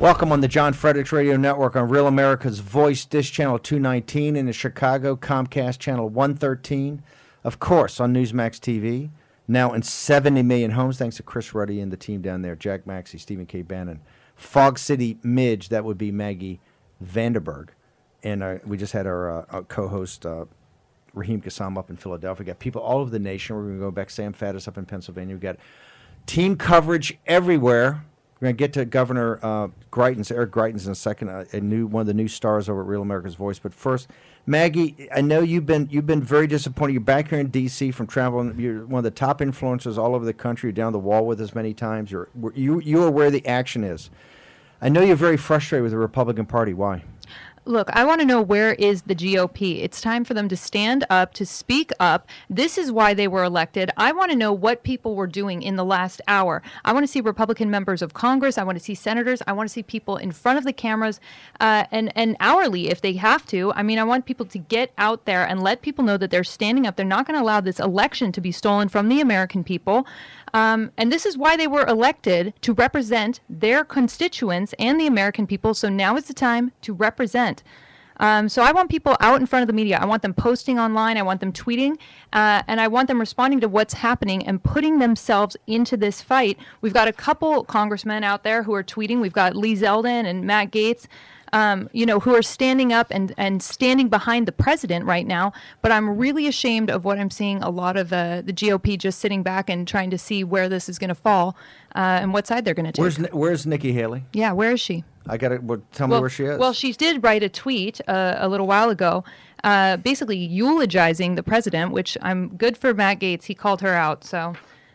Welcome on the John Fredericks Radio Network on Real America's Voice, Dish Channel 219 in Chicago, Comcast Channel 113. Of course, on Newsmax TV, now in 70 million homes, thanks to Chris Ruddy and the team down there, Jack Maxey, Stephen K. Bannon. Fog City Midge, that would be Maggie Vanderberg. And we just had our co-host, Raheem Kassam, up in Philadelphia. We got people all over the nation. We're going to go back, Sam Faddis up in Pennsylvania. We've got team coverage everywhere. We're going to get to Governor Greitens, Eric Greitens, in a second, one of the new stars over at Real America's Voice. But first, Maggie, I know you've been very disappointed. You're back here in D.C. from traveling. You're one of the top influencers all over the country. You're down the wall with us many times. You are where the action is. I know you're very frustrated with the Republican Party. Why? Look, I want to know, where is the GOP? It's time for them to stand up, to speak up. This is why they were elected. I want to know what people were doing in the last hour. I want to see Republican members of Congress. I want to see senators. I want to see people in front of the cameras and hourly if they have to. I mean, I want people to get out there and let people know that they're standing up. They're not going to allow this election to be stolen from the American people. And this is why they were elected, to represent their constituents and the American people. So now is the time to represent. So I want people out in front of the media. I want them posting online. I want them tweeting. And I want them responding to what's happening and putting themselves into this fight. We've got a couple congressmen out there who are tweeting. We've got Lee Zeldin and Matt Gaetz, who are standing up and standing behind the president right now. But I'm really ashamed of what I'm seeing. A lot of the GOP just sitting back and trying to see where this is going to fall and what side they're going to take. Where's Nikki Haley? Yeah, where is she? Tell me where she is. Well, she did write a tweet a little while ago, basically eulogizing the president, which I'm good for Matt Gaetz. He called her out, so...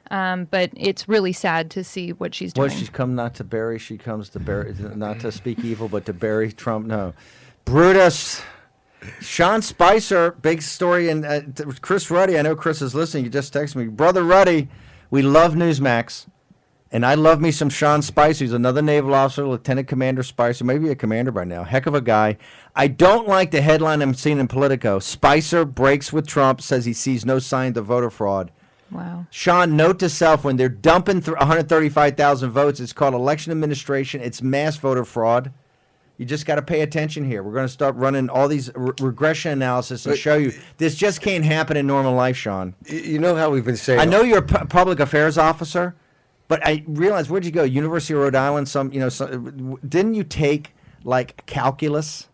but it's really sad to see what she's doing. Well, she's come not to bury. She comes to bury, not to speak evil, but to bury Trump. No. Brutus. Sean Spicer, big story. And Chris Ruddy, I know Chris is listening. You just texted me. Brother Ruddy, we love Newsmax. And I love me some Sean Spicer. He's another naval officer, Lieutenant Commander Spicer, maybe a commander by now. Heck of a guy. I don't like the headline I'm seeing in Politico. Spicer breaks with Trump, says he sees no sign of voter fraud. Wow. Sean, note to self, when they're dumping 135,000 votes, it's called election administration. It's mass voter fraud. You just got to pay attention here. We're going to start running all these regression analysis and show you this just can't happen in normal life, Sean. You know how we've been saying... I know you're a public affairs officer, but I realized, where'd you go? University of Rhode Island? Didn't you take, calculus?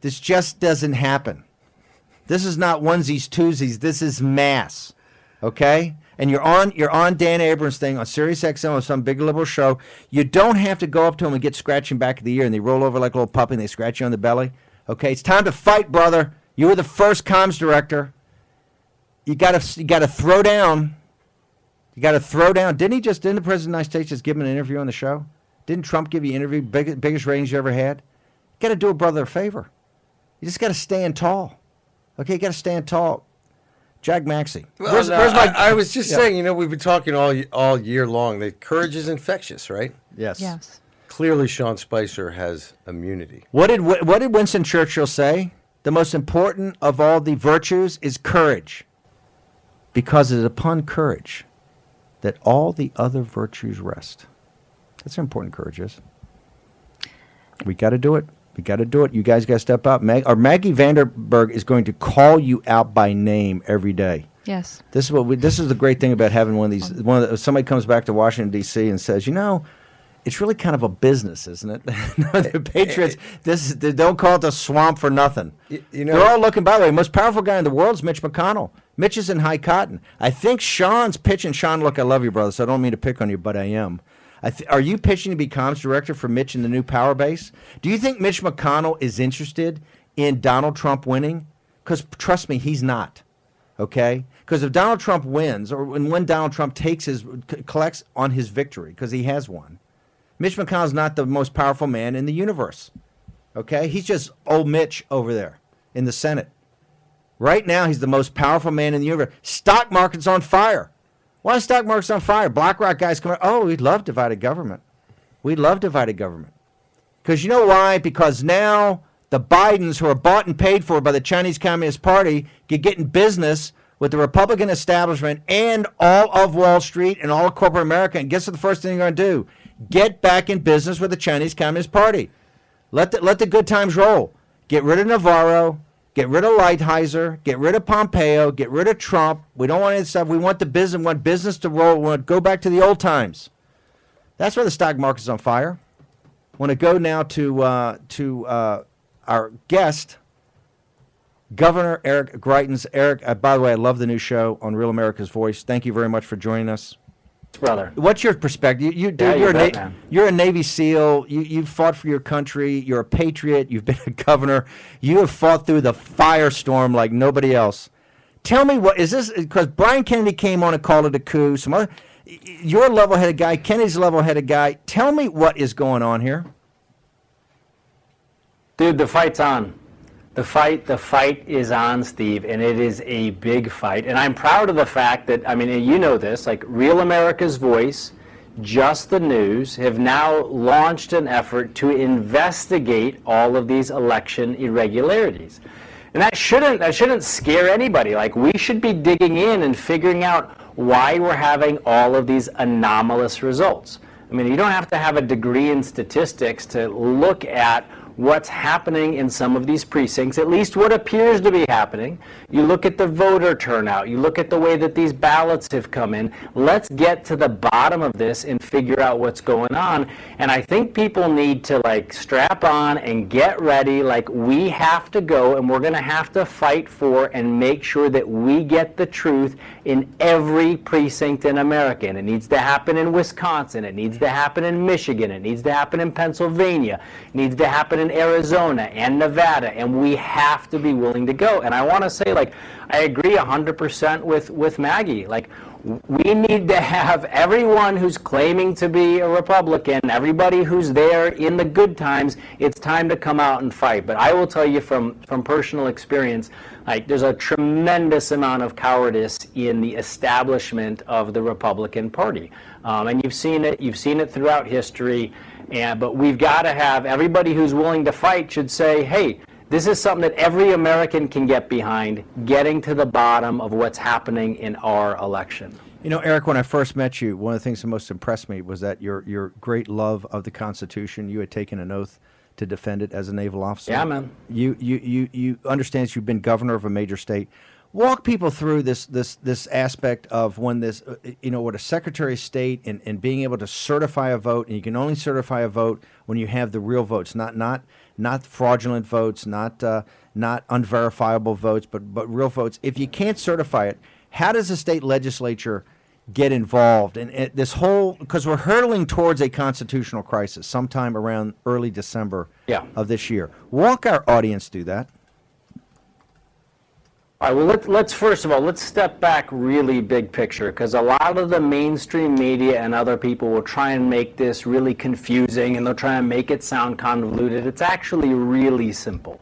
This just doesn't happen. This is not onesies, twosies. This is mass. Okay? And you're on Dan Abrams' thing on Sirius XM on some big liberal show. You don't have to go up to them and get scratching back of the ear and they roll over like a little puppy and they scratch you on the belly. Okay? It's time to fight, brother. You were the first comms director. You gotta throw down. You gotta throw down. Didn't the President of the United States just give him an interview on the show? Didn't Trump give you an interview, biggest ratings you ever had? You gotta do a brother a favor. You just gotta stand tall. Okay, you gotta stand tall. Jack Maxey. Well, I was just saying, we've been talking all year long that courage is infectious, right? Yes. Yes. Clearly, Sean Spicer has immunity. What did Winston Churchill say? The most important of all the virtues is courage, because it is upon courage that all the other virtues rest. That's how important courage is. We got to do it. We got to do it. You guys got to step up. Maggie Vanderberg is going to call you out by name every day. Yes. This is the great thing about having one of these. Somebody comes back to Washington D.C. and says, it's really kind of a business, isn't it? The Patriots, they don't call it the swamp for nothing. They're all looking. By the way, most powerful guy in the world is Mitch McConnell. Mitch is in high cotton. I think Sean's pitching. Sean, look, I love you, brother, so I don't mean to pick on you, but I am. Are you pitching to be comms director for Mitch in the new power base? Do you think Mitch McConnell is interested in Donald Trump winning? Because trust me, he's not. Okay? Because if Donald Trump wins, or when Donald Trump collects on his victory, because he has won, Mitch McConnell's not the most powerful man in the universe. Okay? He's just old Mitch over there in the Senate. Right now, he's the most powerful man in the universe. Stock market's on fire. Why is stock market's on fire? BlackRock guys come out, we'd love divided government. We'd love divided government. Because you know why? Because now the Bidens, who are bought and paid for by the Chinese Communist Party, can get in business with the Republican establishment and all of Wall Street and all of corporate America. And guess what the first thing they're going to do? Get back in business with the Chinese Communist Party. Let the good times roll. Get rid of Navarro. Get rid of Lighthizer. Get rid of Pompeo. Get rid of Trump. We don't want any stuff. We want the business. We want business to roll. We want to go back to the old times. That's why the stock market's on fire. I want to go now to our guest, Governor Eric Greitens. Eric, by the way, I love the new show on Real America's Voice. Thank you very much for joining us. Brother. What's your perspective? You're a Navy SEAL. You've fought for your country. You're a patriot. You've been a governor. You have fought through the firestorm like nobody else. Tell me, what is this? Because Brian Kennedy came on and called it a coup. You're a level-headed guy. Kennedy's a level-headed guy. Tell me what is going on here. Dude, the fight's on. The fight is on, Steve, and it is a big fight. And I'm proud of the fact that, I mean, you know this, like Real America's Voice, Just the News, have now launched an effort to investigate all of these election irregularities. And that shouldn't scare anybody. Like, we should be digging in and figuring out why we're having all of these anomalous results. I mean, you don't have to have a degree in statistics to look at what's happening in some of these precincts, at least what appears to be happening. You look at the voter turnout, you look at the way that these ballots have come in. Let's get to the bottom of this and figure out what's going on. And I think people need to like strap on and get ready. Like, we have to go, and we're going to have to fight for and make sure that we get the truth in every precinct in America. And it needs to happen in Wisconsin, it needs to happen in Michigan, it needs to happen in Pennsylvania, it needs to happen in Arizona and Nevada, and we have to be willing to go. And I want to say, like, I agree 100% with Maggie. Like, we need to have everyone who's claiming to be a Republican, everybody who's there in the good times, it's time to come out and fight. But I will tell you from personal experience, like, there's a tremendous amount of cowardice in the establishment of the Republican Party. And you've seen it throughout history. But we've got to have everybody who's willing to fight should say, hey, this is something that every American can get behind, getting to the bottom of what's happening in our election. You know, Eric, when I first met you, one of the things that most impressed me was that your great love of the Constitution. You had taken an oath to defend it as a naval officer. Yeah, man. You understand you've been governor of a major state. Walk people through this aspect of when this, what a Secretary of State and being able to certify a vote, and you can only certify a vote when you have the real votes, not fraudulent votes, not unverifiable votes, but real votes. If you can't certify it, how does the state legislature get involved in this whole? Because we're hurtling towards a constitutional crisis sometime around early December of this year. Walk our audience through that. All right, well, let's first of all, let's step back really big picture, because a lot of the mainstream media and other people will try and make this really confusing, and they'll try and make it sound convoluted. It's actually really simple.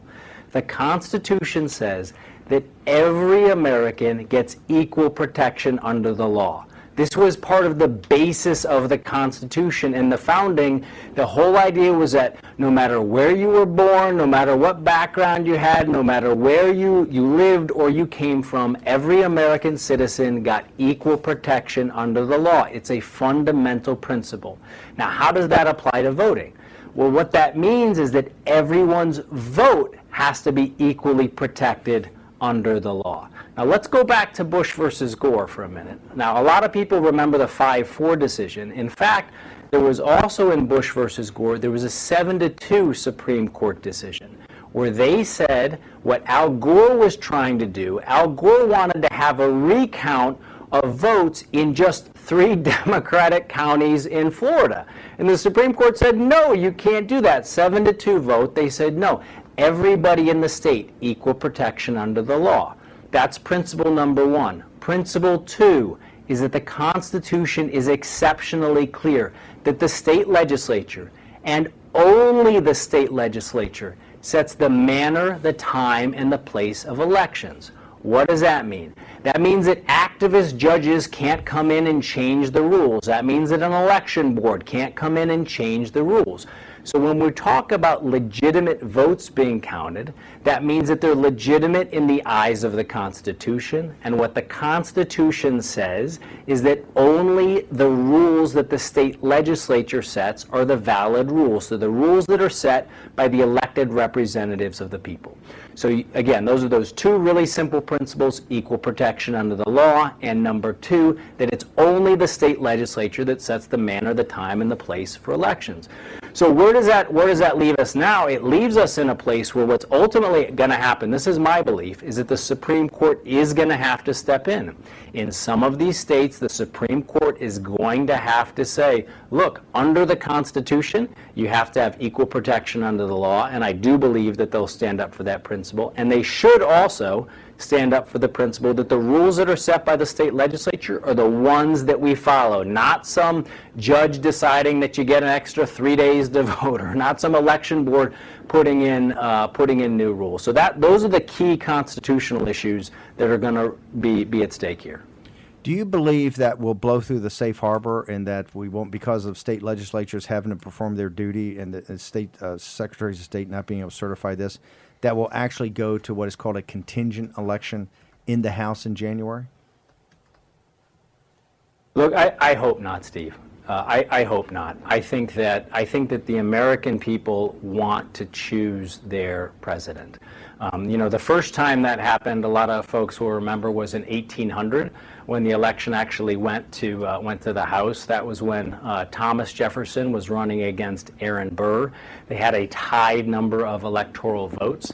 The Constitution says that every American gets equal protection under the law. This was part of the basis of the Constitution and the founding. The whole idea was that no matter where you were born, no matter what background you had, no matter where you lived or you came from, every American citizen got equal protection under the law. It's a fundamental principle. Now, how does that apply to voting? Well, what that means is that everyone's vote has to be equally protected under the law. Now, let's go back to Bush versus Gore for a minute. Now, a lot of people remember the 5-4 decision. In fact, there was also in Bush versus Gore, there was a 7-2 Supreme Court decision where they said what Al Gore was trying to do. Al Gore wanted to have a recount of votes in just 3 Democratic counties in Florida. And the Supreme Court said, no, you can't do that. 7-2 vote. They said, no, everybody in the state, equal protection under the law. That's principle number 1. Principle 2 is that the Constitution is exceptionally clear that the state legislature, and only the state legislature, sets the manner, the time, and the place of elections. What does that mean? That means that activist judges can't come in and change the rules. That means that an election board can't come in and change the rules. So when we talk about legitimate votes being counted, that means that they're legitimate in the eyes of the Constitution. And what the Constitution says is that only the rules that the state legislature sets are the valid rules. So the rules that are set by the elected representatives of the people. So again, those are those two really simple principles: equal protection under the law, and number two, that it's only the state legislature that sets the manner, the time, and the place for elections. So where does that leave us now? It leaves us in a place where what's ultimately going to happen, this is my belief, is that the Supreme Court is going to have to step in. In some of these states, the Supreme Court is going to have to say, look, under the Constitution, you have to have equal protection under the law, and I do believe that they'll stand up for that principle. And they should also stand up for the principle that the rules that are set by the state legislature are the ones that we follow, not some judge deciding that you get an extra 3 days to vote, or not some election board putting in new rules. So those are the key constitutional issues that are going to be at stake here. Do you believe that we'll blow through the safe harbor, and that we won't, because of state legislatures having to perform their duty and the state secretaries of state not being able to certify this, that will actually go to what is called a contingent election in the House in January? Look, I hope not, Steve. I hope not. I think that the American people want to choose their president. The first time that happened, a lot of folks will remember, was in 1800 when the election actually went to the House. That was when Thomas Jefferson was running against Aaron Burr. They had a tied number of electoral votes.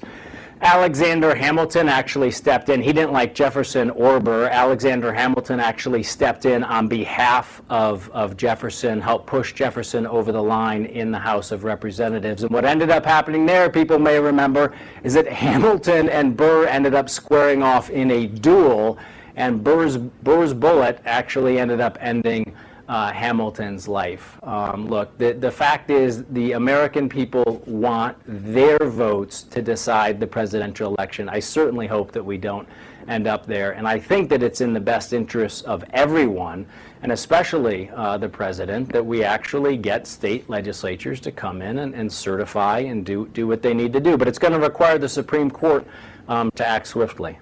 Alexander Hamilton actually stepped in. He didn't like Jefferson or Burr. Alexander Hamilton actually stepped in on behalf of Jefferson, helped push Jefferson over the line in the House of Representatives. And what ended up happening there, people may remember, is that Hamilton and Burr ended up squaring off in a duel, and Burr's bullet actually ended up ending Hamilton's life. Look, the fact is, the American people want their votes to decide the presidential election. I certainly hope that we don't end up there, and I think that it's in the best interests of everyone, and especially the president, that we actually get state legislatures to come in and certify and do what they need to do. But it's going to require the Supreme Court to act swiftly.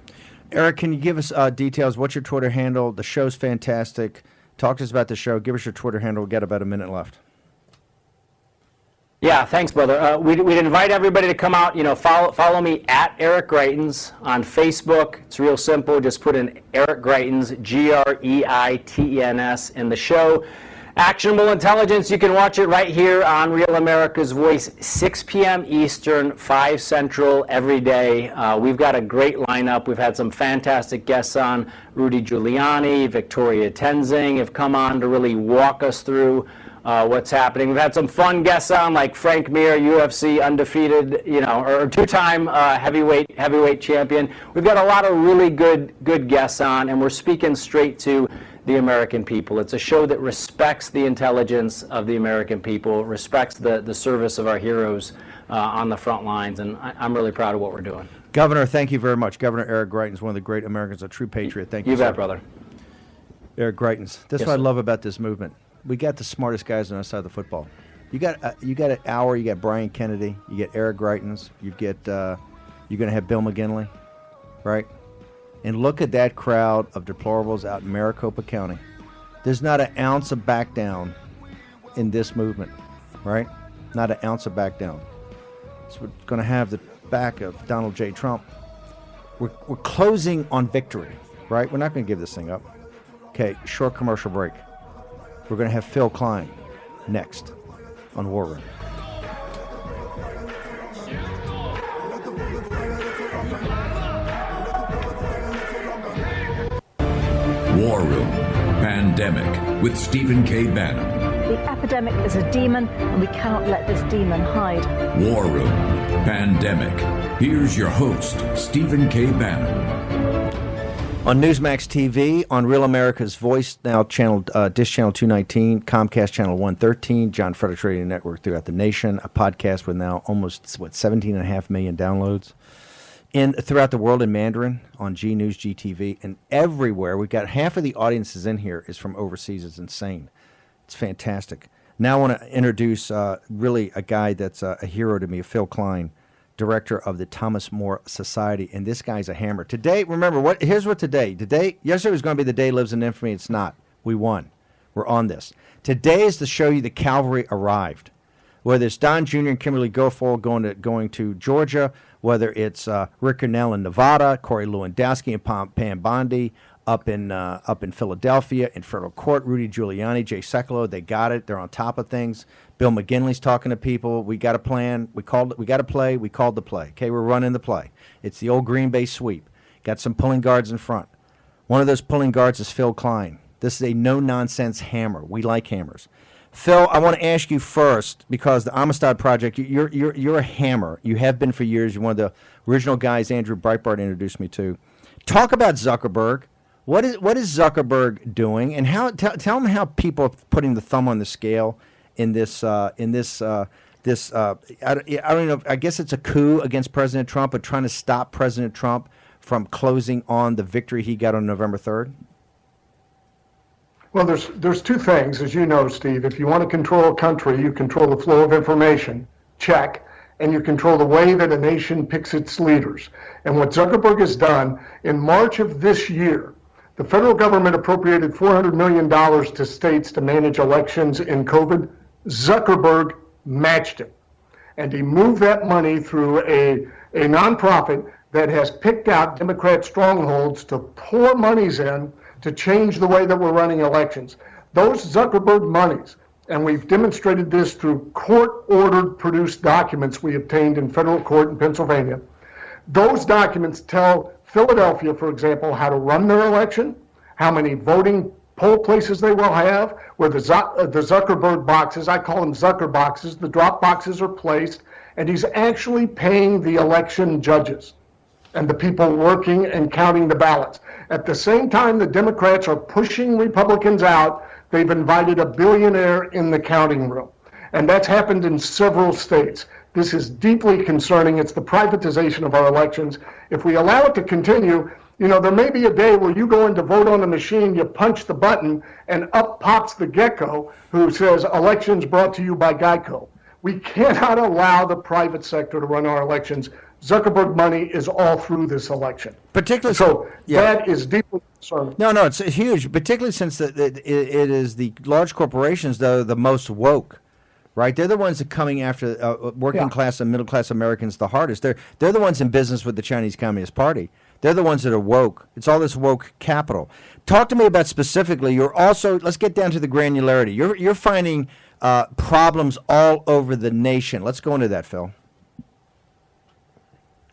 Eric, can you give us details? What's your Twitter handle? The show's fantastic. Talk to us about the show. Give us your Twitter handle. We've got about a minute left. Yeah, thanks, brother. We'd invite everybody to come out. Follow me at Eric Greitens on Facebook. It's real simple. Just put in Eric Greitens, Greitens, in the show. Actionable Intelligence, you can watch it right here on Real America's Voice, 6 p.m. Eastern, 5 Central every day. We've got a great lineup. We've had some fantastic guests on. Rudy Giuliani, Victoria Tenzing have come on to really walk us through what's happening. We've had some fun guests on, like Frank Mir, UFC undefeated, or two-time heavyweight champion. We've got a lot of really good guests on, and we're speaking straight to the American people. It's a show that respects the intelligence of the American people, respects the service of our heroes on the front lines, and I'm really proud of what we're doing. Governor, thank you very much. Governor Eric Greitens, one of the great Americans, a true patriot. Thank you, You sir. bet, brother. Eric Greitens. That's Yes, what I sir. love about this movement. We got the smartest guys on our side of the football. You got an hour. You got Brian Kennedy. You get Eric Greitens. You get you're going to have Bill McGinley, right? And look at that crowd of deplorables out in Maricopa County. There's not an ounce of back down in this movement, right? Not an ounce of back down. So we're going to have the back of Donald J. Trump. We're closing on victory, right? We're not going to give this thing up. Okay, short commercial break. We're going to have Phil Kline next on War Room. War Room Pandemic with Stephen K. Bannon. The epidemic is a demon, and we cannot let this demon hide. War Room Pandemic. Here's your host, Stephen K. Bannon. On Newsmax TV, on Real America's Voice, now Dish Channel 219, Comcast Channel 113, John Frederick's Radio Network throughout the nation, a podcast with now almost, 17.5 million downloads. Throughout the world in Mandarin, on G News, GTV, and everywhere. We've got half of the audiences in here is from overseas. It's insane. It's fantastic. Now I want to introduce really a guy that's a hero to me, Phil Kline, director of the Thomas More Society, and this guy's a hammer. Today, remember, here's what today, yesterday was going to be the day lives in infamy. It's not. We won. We're on this. Today is to show you the cavalry arrived. Whether it's Don Jr. and Kimberly Guilfoyle going to Georgia, whether it's Rick Cornell in Nevada, Corey Lewandowski and Pam Bondi up in Philadelphia, in federal court, Rudy Giuliani, Jay Sekulow, they got it. They're on top of things. Bill McGinley's talking to people. We got a plan. We got to play. We called the play. Okay, we're running the play. It's the old Green Bay sweep. Got some pulling guards in front. One of those pulling guards is Phil Kline. This is a no-nonsense hammer. We like hammers. Phil, I want to ask you first, because the Amistad Project, you're a hammer. You have been for years. You're one of the original guys Andrew Breitbart introduced me to. Talk about Zuckerberg. What is Zuckerberg doing, and tell them how people are putting the thumb on the scale in this I don't know. I guess it's a coup against President Trump, but trying to stop President Trump from closing on the victory he got on November 3rd. Well, there's two things, as you know, Steve. If you want to control a country, you control the flow of information, check, and you control the way that a nation picks its leaders. And what Zuckerberg has done, in March of this year, the federal government appropriated $400 million to states to manage elections in COVID. Zuckerberg matched it. And he moved that money through a nonprofit that has picked out Democrat strongholds to pour monies in to change the way that we're running elections. Those Zuckerberg monies, and we've demonstrated this through court-ordered produced documents we obtained in federal court in Pennsylvania. Those documents tell Philadelphia, for example, how to run their election, how many voting poll places they will have, where the Zuckerberg boxes, I call them Zucker boxes, the drop boxes are placed, and he's actually paying the election judges and the people working and counting the ballots. At the same time, the Democrats are pushing Republicans out. They've invited a billionaire in the counting room. And that's happened in several states. This is deeply concerning. It's the privatization of our elections. If we allow it to continue, there may be a day where you go in to vote on the machine, you punch the button, and up pops the gecko who says, elections brought to you by Geico. We cannot allow the private sector to run our elections. Zuckerberg money is all through this election. Particularly, that is deeply concerning. No, it's huge, particularly since it is the large corporations that are the most woke, right? They're the ones that are coming after working class and middle class Americans the hardest. They're the ones in business with the Chinese Communist Party. They're the ones that are woke. It's all this woke capital. Talk to me about specifically. You're also, let's get down to the granularity. You're finding problems all over the nation. Let's go into that, Phil.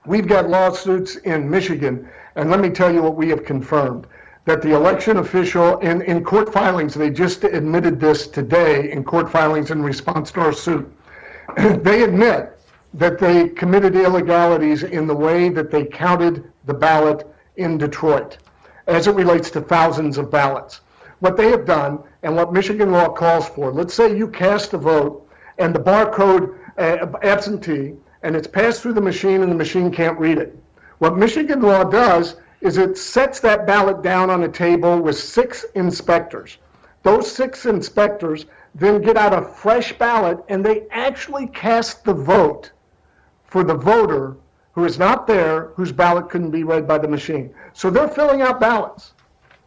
We've got lawsuits in Michigan, and let me tell you what we have confirmed, that the election official in court filings, they just admitted this today in court filings in response to our suit. They admit that they committed illegalities in the way that they counted the ballot in Detroit as it relates to thousands of ballots. What they have done, and what Michigan law calls for, let's say you cast a vote and the barcode absentee, and it's passed through the machine and the machine can't read it. What Michigan law does is it sets that ballot down on a table with 6 inspectors. Those 6 inspectors then get out a fresh ballot and they actually cast the vote for the voter who is not there, whose ballot couldn't be read by the machine. So they're filling out ballots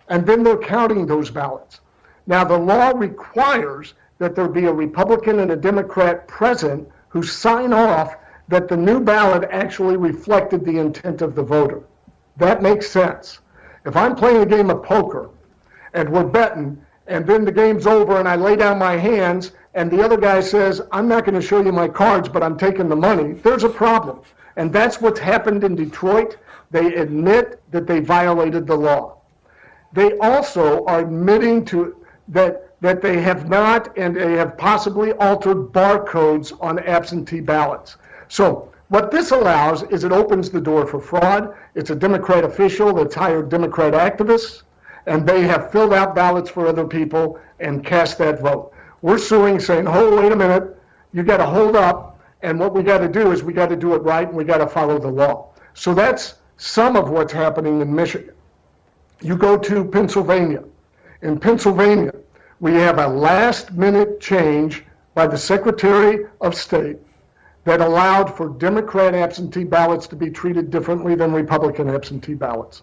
and then they're counting those ballots. Now the law requires that there be a Republican and a Democrat present who sign off that the new ballot actually reflected the intent of the voter. That makes sense. If I'm playing a game of poker and we're betting and then the game's over and I lay down my hands and the other guy says, I'm not going to show you my cards, but I'm taking the money, there's a problem. And that's what's happened in Detroit. They admit that they violated the law. They also are admitting that they have not, and they have possibly altered barcodes on absentee ballots. So what this allows is it opens the door for fraud. It's a Democrat official that's hired Democrat activists, and they have filled out ballots for other people and cast that vote. We're suing, saying, oh, wait a minute, you got to hold up, and what we got to do is we got to do it right, and we got to follow the law. So that's some of what's happening in Michigan. You go to Pennsylvania. In Pennsylvania, we have a last-minute change by the Secretary of State that allowed for Democrat absentee ballots to be treated differently than Republican absentee ballots.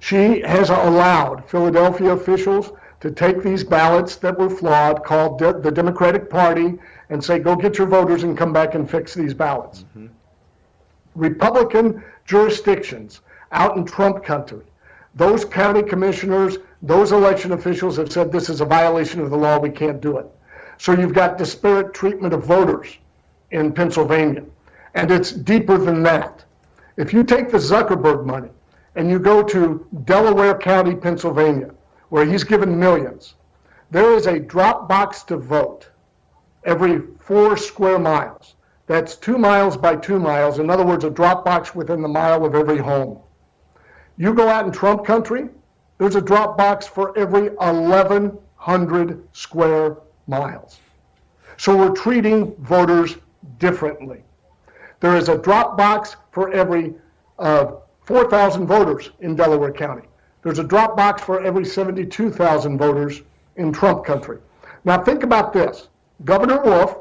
She has allowed Philadelphia officials to take these ballots that were flawed, called the Democratic Party, and say, go get your voters and come back and fix these ballots. Mm-hmm. Republican jurisdictions out in Trump country, those county commissioners, those election officials have said this is a violation of the law, we can't do it. So you've got disparate treatment of voters in Pennsylvania. And it's deeper than that. If you take the Zuckerberg money and you go to Delaware County, Pennsylvania, where he's given millions, there is a drop box to vote every 4 square miles. That's 2 miles by 2 miles. In other words, a drop box within the mile of every home. You go out in Trump country, there's a drop box for every 1,100 square miles. So we're treating voters differently. There is a drop box for every 4,000 voters in Delaware County. There's a drop box for every 72,000 voters in Trump country. Now think about this. Governor Wolf,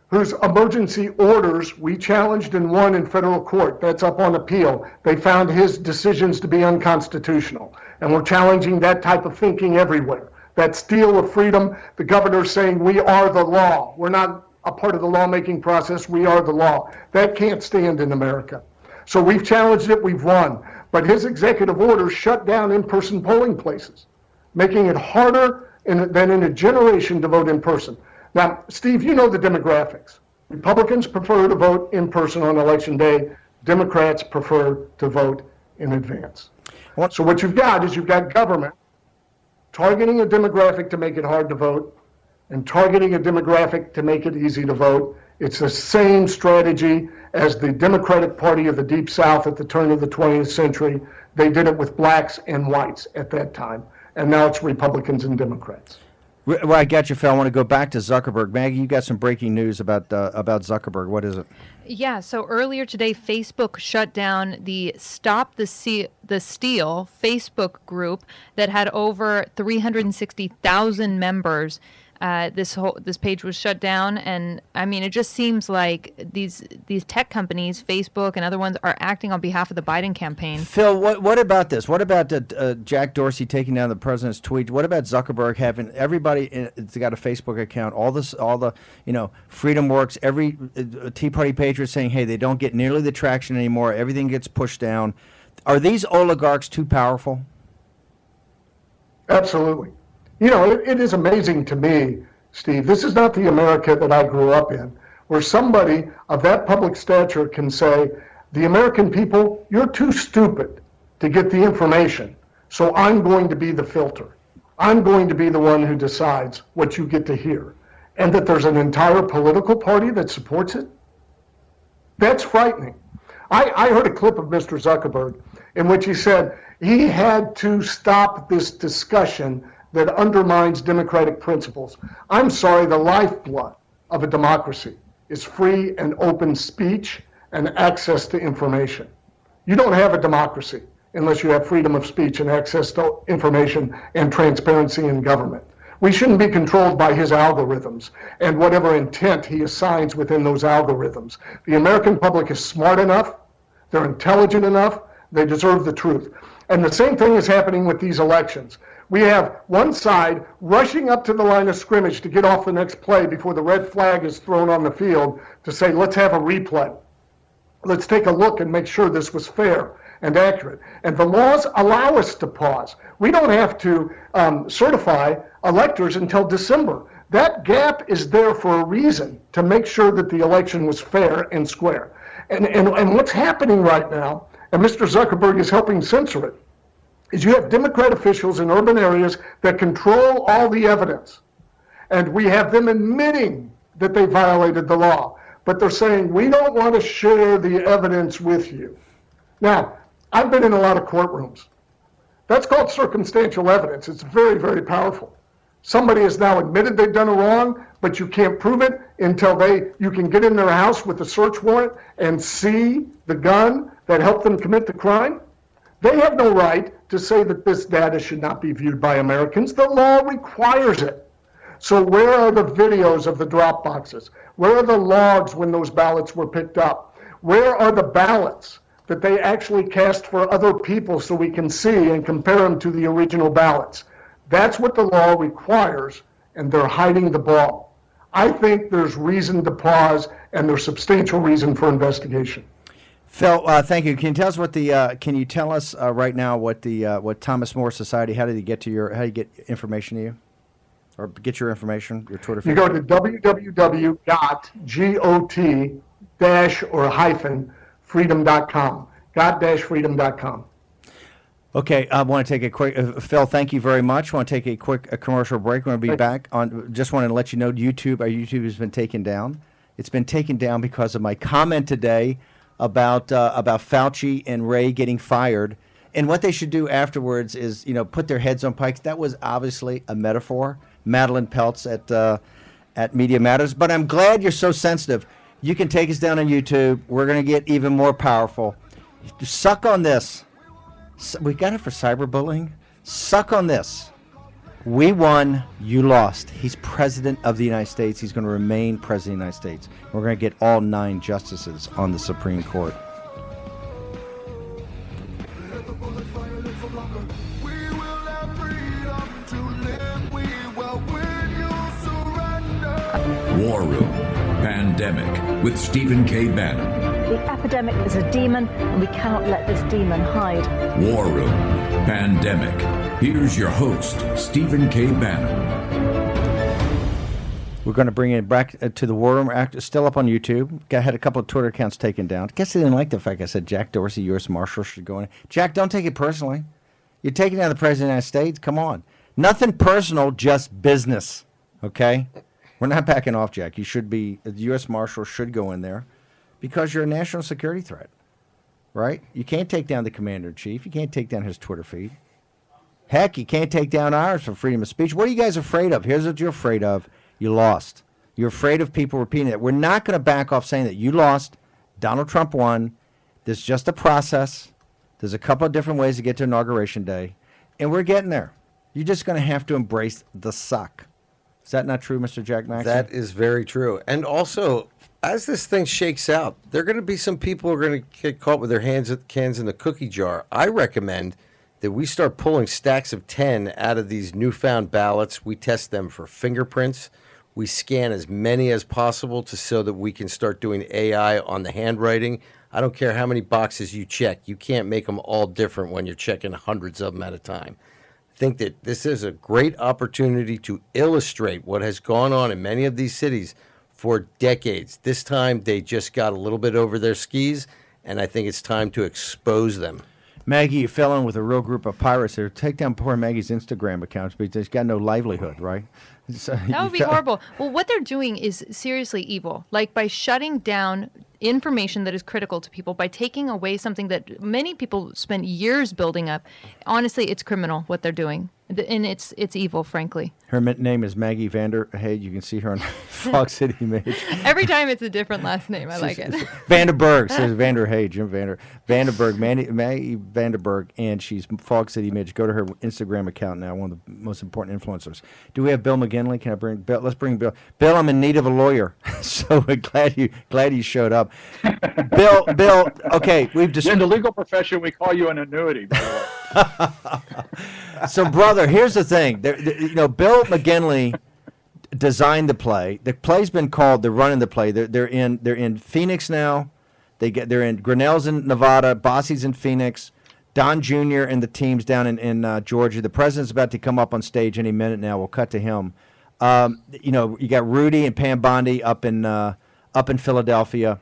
whose emergency orders we challenged and won in federal court, that's up on appeal. They found his decisions to be unconstitutional. And we're challenging that type of thinking everywhere. That steal of freedom, the governor's saying we are the law. We're not a part of the lawmaking process, we are the law. That can't stand in America. So we've challenged it, we've won. But his executive orders shut down in-person polling places, making it harder than in a generation to vote in person. Now, Steve, you know the demographics. Republicans prefer to vote in person on election day. Democrats prefer to vote in advance. So what you've got is you've got government targeting a demographic to make it hard to vote and targeting a demographic to make it easy to vote. It's the same strategy as the Democratic Party of the Deep South at the turn of the 20th century. They did it with blacks and whites at that time. And now it's Republicans and Democrats. Well, I got you, Phil. I want to go back to Zuckerberg. Maggie, you got some breaking news about Zuckerberg. What is it? Yeah, so earlier today, Facebook shut down the Stop the Steal Facebook group that had over 360,000 members. This page was shut down, and I mean, it just seems like these tech companies, Facebook and other ones, are acting on behalf of the Biden campaign. Phil, what about this? What about Jack Dorsey taking down the president's tweet? What about Zuckerberg having everybody that's got a Facebook account? All the Freedom Works, every Tea Party patriot saying, hey, they don't get nearly the traction anymore. Everything gets pushed down. Are these oligarchs too powerful? Absolutely. You know, it is amazing to me, Steve, this is not the America that I grew up in, where somebody of that public stature can say, the American people, you're too stupid to get the information, so I'm going to be the filter. I'm going to be the one who decides what you get to hear. And that there's an entire political party that supports it? That's frightening. I heard a clip of Mr. Zuckerberg in which he said he had to stop this discussion that undermines democratic principles. I'm sorry, the lifeblood of a democracy is free and open speech and access to information. You don't have a democracy unless you have freedom of speech and access to information and transparency in government. We shouldn't be controlled by his algorithms and whatever intent he assigns within those algorithms. The American public is smart enough, they're intelligent enough, they deserve the truth. And the same thing is happening with these elections. We have one side rushing up to the line of scrimmage to get off the next play before the red flag is thrown on the field to say, let's have a replay. Let's take a look and make sure this was fair and accurate. And the laws allow us to pause. We don't have to certify electors until December. That gap is there for a reason, to make sure that the election was fair and square. And what's happening right now, and Mr. Zuckerberg is helping censor it, is you have Democrat officials in urban areas that control all the evidence. And we have them admitting that they violated the law. But they're saying, we don't want to share the evidence with you. Now, I've been in a lot of courtrooms. That's called circumstantial evidence. It's very, very powerful. Somebody has now admitted they've done a wrong, but you can't prove it until you can get in their house with a search warrant and see the gun that helped them commit the crime. They have no right to say that this data should not be viewed by Americans. The law requires it. So where are the videos of the drop boxes? Where are the logs when those ballots were picked up? Where are the ballots that they actually cast for other people so we can see and compare them to the original ballots? That's what the law requires, and they're hiding the ball. I think there's reason to pause, and there's substantial reason for investigation. Phil, thank you. Can you tell us what the? Can you tell us right now what the what Thomas More Society? How did he get to your? How do you get information to you, or get your information? Your Twitter feed? You go to www.got-freedom.com. got-freedom.com. Okay, I want to take a quick. Phil, thank you very much. I want to take a quick commercial break. We're going to be back on. Just wanted to let you know, our YouTube has been taken down. It's been taken down because of my comment today about Fauci and Ray getting fired, and what they should do afterwards is, put their heads on pikes. That was obviously a metaphor. Madeline Peltz at Media Matters, but I'm glad you're so sensitive. You can take us down on YouTube. We're going to get even more powerful. Suck on this. We got it for cyberbullying. Suck on this. We won. You lost. He's president of the United States. He's going to remain president of the United States. We're going to get all 9 justices on the Supreme Court. War Room Pandemic with Stephen K. Bannon. The epidemic is a demon, and we cannot let this demon hide. War Room Pandemic. Here's your host, Stephen K. Bannon. We're going to bring it back to the War Room. Still up on YouTube. I had a couple of Twitter accounts taken down. Guess they didn't like the fact I said Jack Dorsey, U.S. Marshal, should go in. Jack, don't take it personally. You're taking down the President of the United States. Come on. Nothing personal, just business. Okay? We're not backing off, Jack. You should be, the U.S. Marshal should go in there because you're a national security threat, right? You can't take down the Commander-in-Chief. You can't take down his Twitter feed. Heck, you can't take down ours for freedom of speech. What are you guys afraid of? Here's what you're afraid of. You lost. You're afraid of people repeating it. We're not going to back off saying that you lost. Donald Trump won. There's just a process. There's a couple of different ways to get to Inauguration Day, and we're getting there. You're just going to have to embrace the suck. Is that not true, Mr. Jack Maxson? That is very true. And also, as this thing shakes out, there are going to be some people who are going to get caught with their cans in the cookie jar. I recommend that we start pulling stacks of 10 out of these newfound ballots. We test them for fingerprints. We scan as many as possible so that we can start doing AI on the handwriting. I don't care how many boxes you check. You can't make them all different when you're checking hundreds of them at a time. I think that this is a great opportunity to illustrate what has gone on in many of these cities for decades. This time, they just got a little bit over their skis, and I think it's time to expose them. Maggie, you fell in with a real group of pirates there. Take down poor Maggie's Instagram accounts because she's got no livelihood, right? So that would be horrible. Well, what they're doing is seriously evil. Like by shutting down information that is critical to people, by taking away something that many people spent years building up. Honestly, it's criminal what they're doing. And it's evil, frankly. Her name is Maggie Vanderhage. You can see her on Fox City Image. Every time it's a different last name. I like it. Vanderberg says Vanderhage. Jim Vanderberg, Maggie Vanderberg, and she's Fox City Image. Go to her Instagram account now, one of the most important influencers. Do we have Bill McGinley? Can I bring Bill? Let's bring Bill. Bill, I'm in need of a lawyer, so glad you showed up. Bill, okay, we've just in the legal profession we call you an annuity, by the way. So, brother, here's the thing. Bill McGinley designed the play. The play's been called. They're running the play. They're in Phoenix now. They're in Grinnell's in Nevada. Bossy's in Phoenix. Don Jr. and the team's down in Georgia. The president's about to come up on stage any minute now. We'll cut to him. You got Rudy and Pam Bondi up in Philadelphia.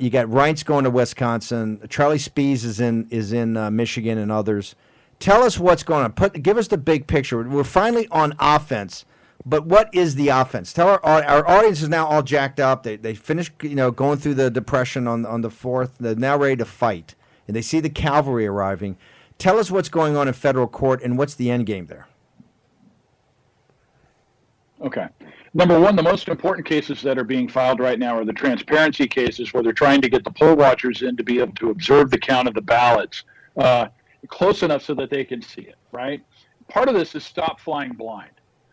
You got Reince going to Wisconsin. Charlie Spees is in Michigan and others. Tell us what's going on. Give us the big picture. We're finally on offense, but what is the offense? Tell our audience is now all jacked up. They finished going through the depression on the 4th. They're now ready to fight, and they see the cavalry arriving. Tell us what's going on in federal court and what's the end game there. Okay. Number one, the most important cases that are being filed right now are the transparency cases where they're trying to get the poll watchers in to be able to observe the count of the ballots close enough so that they can see it, right? Part of this is stop flying blind.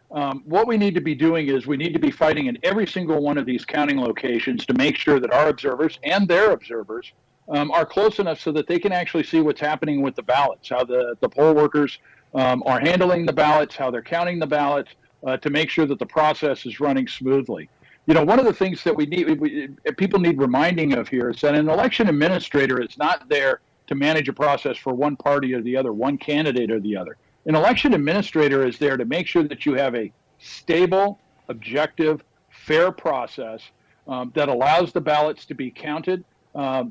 What we need to be doing is we need to be fighting in every single one of these counting locations to make sure that our observers and their observers are close enough so that they can actually see what's happening with the ballots, how the poll workers are handling the ballots, how they're counting the ballots, to make sure that the process is running smoothly. One of the things that people need reminding of here is that an election administrator is not there to manage a process for one party or the other, one candidate or the other. An election administrator is there to make sure that you have a stable, objective, fair process that allows the ballots to be counted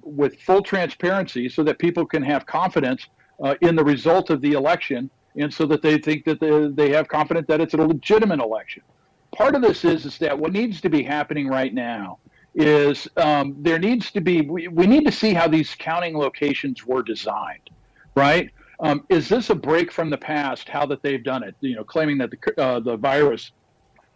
with full transparency so that people can have confidence in the result of the election, and so that they think that they have confidence that it's a legitimate election. Part of this is that what needs to be happening right now is we need to see how these counting locations were designed, right? Is this a break from the past, how that they've done it, claiming that the virus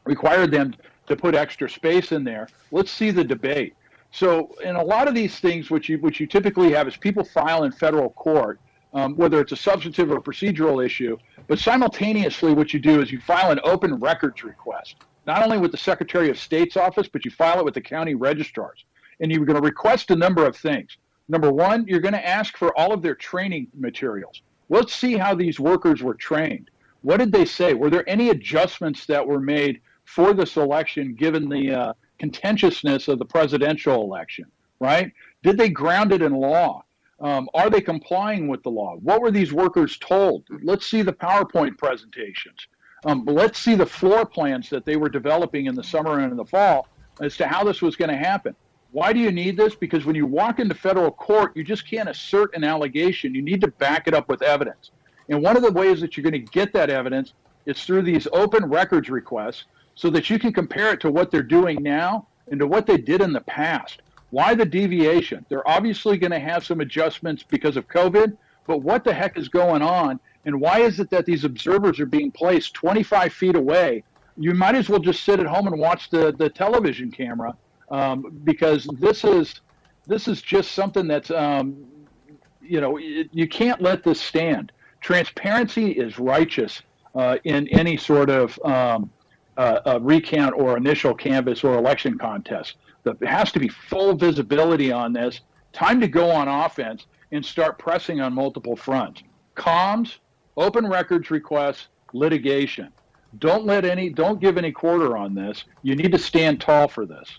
required them to put extra space in there? Let's see the debate. So in a lot of these things, what you typically have is people file in federal court, whether it's a substantive or procedural issue, but simultaneously what you do is you file an open records request, not only with the Secretary of State's office, but you file it with the county registrars. And you're going to request a number of things. Number one, you're going to ask for all of their training materials. Let's see how these workers were trained. What did they say? Were there any adjustments that were made for this election given the contentiousness of the presidential election, right? Did they ground it in law? Are they complying with the law? What were these workers told? Let's see the PowerPoint presentations. Let's see the floor plans that they were developing in the summer and in the fall as to how this was going to happen. Why do you need this? Because when you walk into federal court, you just can't assert an allegation. You need to back it up with evidence. And one of the ways that you're going to get that evidence is through these open records requests so that you can compare it to what they're doing now and to what they did in the past. Why the deviation? They're obviously going to have some adjustments because of COVID, but what the heck is going on? And why is it that these observers are being placed 25 feet away? You might as well just sit at home and watch the television camera. Because this is just something that's, you can't let this stand. Transparency is righteous in any sort of recount or initial canvass or election contest. There has to be full visibility on this, time to go on offense and start pressing on multiple fronts. Comms, open records requests, litigation. Don't give any quarter on this. You need to stand tall for this.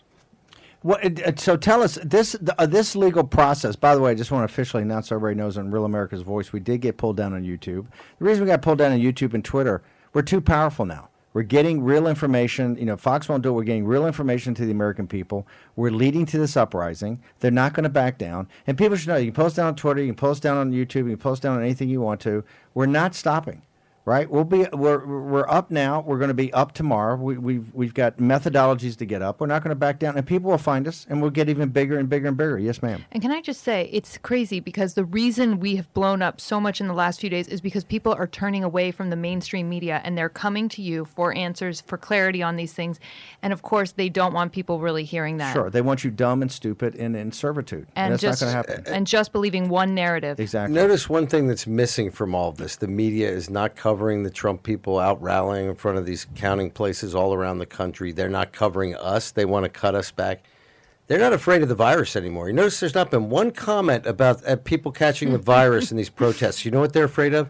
Well, so tell us this legal process. By the way, I just want to officially announce so everybody knows on Real America's Voice, we did get pulled down on YouTube. The reason we got pulled down on YouTube and Twitter, we're too powerful now. We're getting real information. Fox won't do it. We're getting real information to the American people. We're leading to this uprising. They're not going to back down. And people should know, you can post down on Twitter, you can post down on YouTube, you can post down on anything you want to. We're not stopping. Right, we're up now. We're going to be up tomorrow. We've got methodologies to get up. We're not going to back down, and people will find us, and we'll get even bigger and bigger and bigger. Yes, ma'am. And can I just say, it's crazy because the reason we have blown up so much in the last few days is because people are turning away from the mainstream media, and they're coming to you for answers, for clarity on these things. And of course, they don't want people really hearing that. Sure, they want you dumb and stupid and in servitude, and that's not going to happen. And just believing one narrative. Exactly. Notice one thing that's missing from all of this: the media is not covering the Trump people out rallying in front of these counting places all around the country. They're not covering us. They want to cut us back. They're not afraid of the virus anymore. You notice there's not been one comment about people catching the virus in these protests. You know what they're afraid of?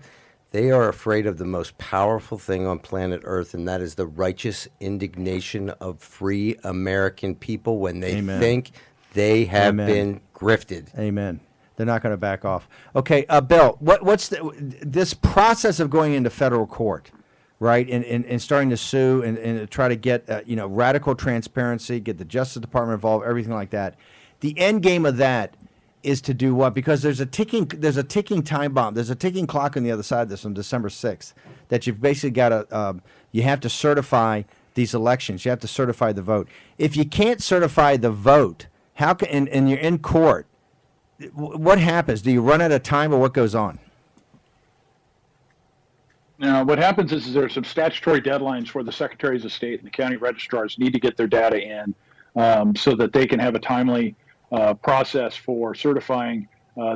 They are afraid of the most powerful thing on planet Earth, and that is the righteous indignation of free American people when they think they have been grifted. Amen. They're not going to back off. Okay, Bill, what's this process of going into federal court, right, and starting to sue and try to get radical transparency, get the Justice Department involved, everything like that. The end game of that is to do what? Because there's a ticking time bomb. There's a ticking clock on the other side of this on December 6th that you've basically got to you have to certify these elections. You have to certify the vote. If you can't certify the vote, how can and you're in court? What happens? Do you run out of time, or what goes on? Now, what happens is there are some statutory deadlines for the secretaries of state and the county registrars need to get their data in so that they can have a timely process for certifying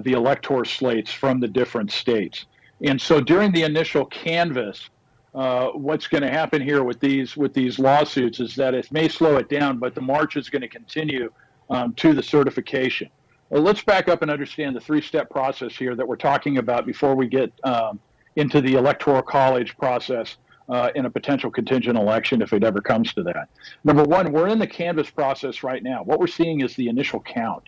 the elector slates from the different states. And so during the initial canvass, what's going to happen here with these lawsuits is that it may slow it down, but the march is going to continue to the certification. Well, let's back up and understand the three-step process here that we're talking about before we get into the Electoral College process in a potential contingent election if it ever comes to that. Number one, we're in the canvass process right now. What we're seeing is the initial count